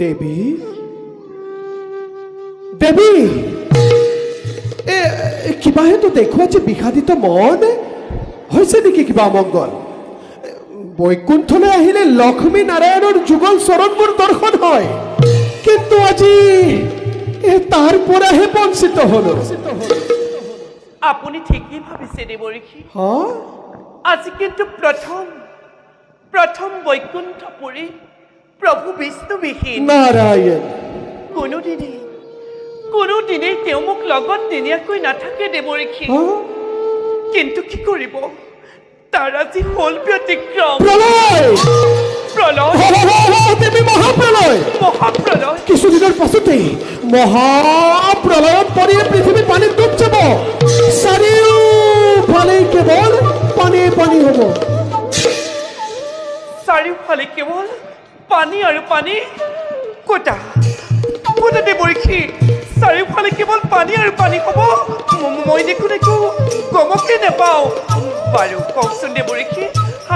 দেৱী দেৱী কিবা হেতু দেখো আজি বিষাদিত মন হৈছে নেকি কিবা অমংগল বৈকুণ্ঠলৈ আহিলে লক্ষ্মী নাৰায়ণৰ যুগল চৰণবোৰ দৰ্শন হয় কিন্তু আজি তাৰ পৰাহে বঞ্চিত হলো আপুনি ঠিকই ভাবিছে দেৱঋষি হা আজি কিন্তু প্ৰথম বৈকুণ্ঠপুৰী প্ৰভু বিষ্ণুবিহীন নাৰায়ণ কোনোদিনেই তেওঁ মোক লগত নিনিয়াকৈ নাথাকে দেৱঋষি হা কিন্তু কি কৰিব তাৰ আজি হ'ল ব্যতিক্ৰম প্ৰলয় প্ৰলয় দেৱী মহাপ্ৰলয় মহাপ্ৰলয় কিছুদিনৰ পাছতেই মহাপ্ৰলয়ত পৰি পৃথিৱী পানীত ডুব যাব চাৰিওফালে কেৱল পানী পানী হ'ব চাৰিওফালে কেৱল পানী আৰু পানী কোটা দেৱঋষি চাৰিওফালে কেৱল পানী আৰু পানী হ'ব মই দেখোন একো গমকে নাপাওঁ বাৰু কওকচোন দেৱঋষি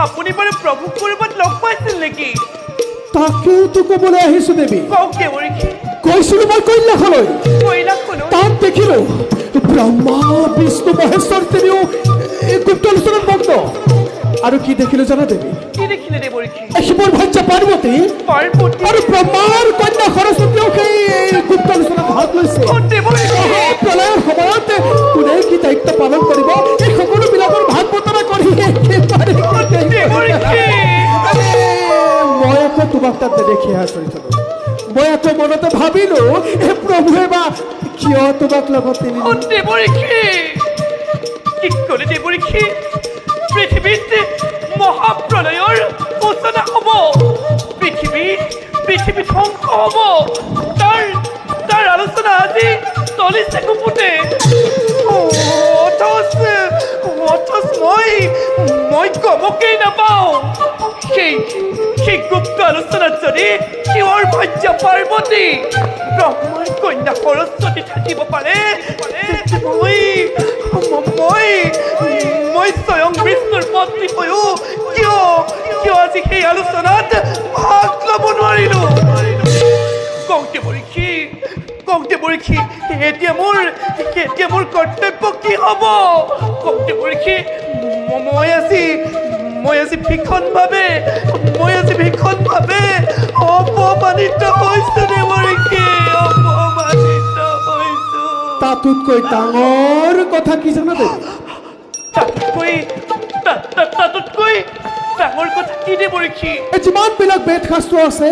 আপুনি বাৰু প্ৰভু ক'ৰবাত লগ পাইছিল নেকি তাকেইতো ক'বলৈ আহিছো দেৱী কওক দেৱঋষি কৈছিলো মই কৈলাশলৈ কৈলাশলৈ তাত দেখিলো ব্ৰহ্মা বিষ্ণু মহেশ্বৰ তিনিও গুপ্ত আলোচনাত মগ্ন আৰু কি দেখিলো জানা দেৱী কি দেখিলে দেৱঋষি শিৱৰ ভাৰ্যা পাৰ্বতী আৰু ব্ৰহ্মাৰ কন্যা সৰস্বতীও সেই গুপ্ত আলোচনাত ভাগ লৈছে প্ৰলয়ৰ সময়ত কোনে কি দায়িত্ব পালন কৰিব এই সকলোবিলাকৰ ভাগ বতৰা কৰি মই আকৌ তোমাক তাত দেখি আচৰিত হলো মই আকৌ মনতে ভাবিলো প্ৰভুৱে বা কিয় তোমাক লগত নিনিলে দেৱঋষি কি ক'লে দেৱঋষি পৃথিৱীত মহাপ্ৰলয়ৰ সূচনা হ'ব পৃথিৱী ধ্বংস হ'ব তাৰ আলোচনা আজি চলিছে গুপুতে অথচ মই গমকেই নাপাওঁ সেই গুপ্ত আলোচনাত যদি শিৱৰ ভাৰ্যা পাৰ্বতী ব্ৰহ্মাৰ কন্যা সৰস্বতী থাকিব পাৰে মই স্বয়ং বিষ্ণুৰ পত্নী হৈও কিয় আজি সেই আলোচনাত ভাগ ল'ব নোৱাৰিলো কওক দেৱঋষি এতিয়া মোৰ কৰ্তব্য কি হ'ব কওক দেৱঋষি মই আজি ভীষণভাৱে অপমানিত হৈছো দেৱঋষি অপমানিত হৈছো তাতোতকৈ ডাঙৰ কথা কি জানা দেৱী তাতোতকৈ ডাঙৰ কথা কি দেৱঋষি যিমানবিলাক বেদ শাস্ত্ৰ আছে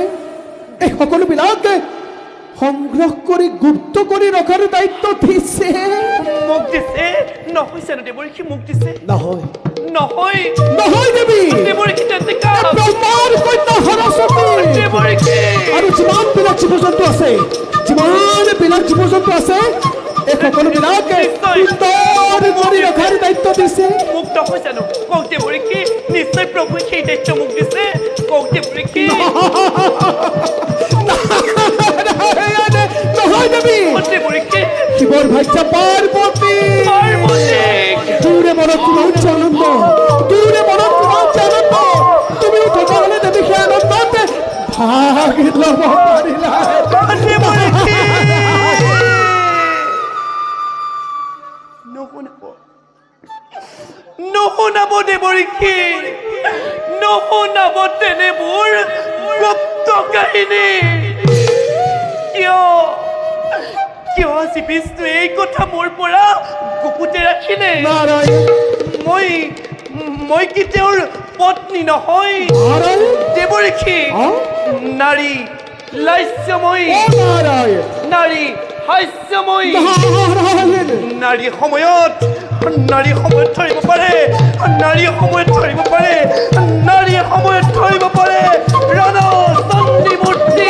এই সকলোবিলাক সংগ্ৰহ কৰি গুপ্ত কৰি ৰখাৰ দায়িত্ব দিছে মোক দিছে নহয় জানো দেৱঋষি মোক দিছে নহয় দেৱী দেৱী তেন্তে ব্ৰহ্মাৰ কন্যা সৰস্বতী দেৱঋষি আৰু যিমানবিলাক জীৱ জন্তু আছে এই সকলোবিলাক সুন্দৰ কৰি ৰখাৰ দায়িত্ব দিছে মোক নহয় জানো কওক দেৱঋষি নিশ্চয় প্ৰভুৱে সেই দায়িত্ব মোক দিছে কওক দেৱঋষি নহয় দেৱী দেৱঋষি শিৱৰ ভাৰ্যা পাৰ্বতী দূৰে মনত কিমান আনন্দ তুমিও থকা হলে দেৱী সেই আনন্দত ভাগ ল'ব পাৰিলা নুশুনাব দেৱঋষি নুশুনাব তেনেবোৰ গুপ্ত কাহিনী কিয় আজি বিষ্ণুৱে এই কথা মোৰ পৰা গুপুতে ৰাখিলে মই কি তেওঁৰ পত্নী নহয় দেৱঋষি নাৰী লাস্যময়ী নাৰী হাস্যময়ী নাৰী সময়ত ধৰিব পাৰে ৰাণা চণ্ডী মূৰ্তি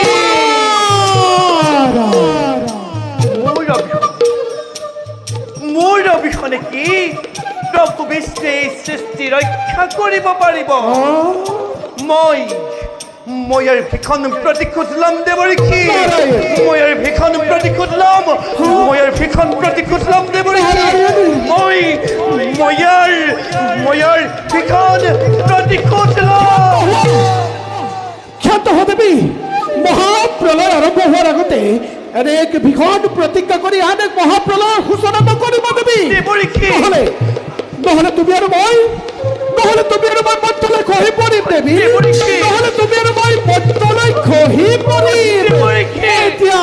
মোৰ অবিহনে কি প্ৰভু বিষ্ণুৱে এই সৃষ্টি ৰক্ষা কৰিব পাৰিব মই ইয়াৰ ভীষণ প্ৰতিশোধ ল'ম দেৱঋষি মই ইয়াৰ ভীষণ প্ৰতিশোধ ল'ম দেৱঋষি মই ইয়াৰ ভীষণ প্ৰতিশোধ ল'ম ক্ষত দেৱী মহাপ্ৰলয়ত এনে এক ভীষণ প্ৰতিজ্ঞা কৰি আন এক মহাপ্ৰলয়ৰ সূচনা নকৰিব দেৱী। দেৱৰীক্ষী নহ'লে নহ'লে তুমি আৰু মই মৰ্ত্যলৈ খহি পৰিম দেৱী। দেৱৰীক্ষী। নহ'লে তুমি আৰু মই মৰ্ত্যলৈ খহি পৰিম। দেৱৰীক্ষী। এতিয়া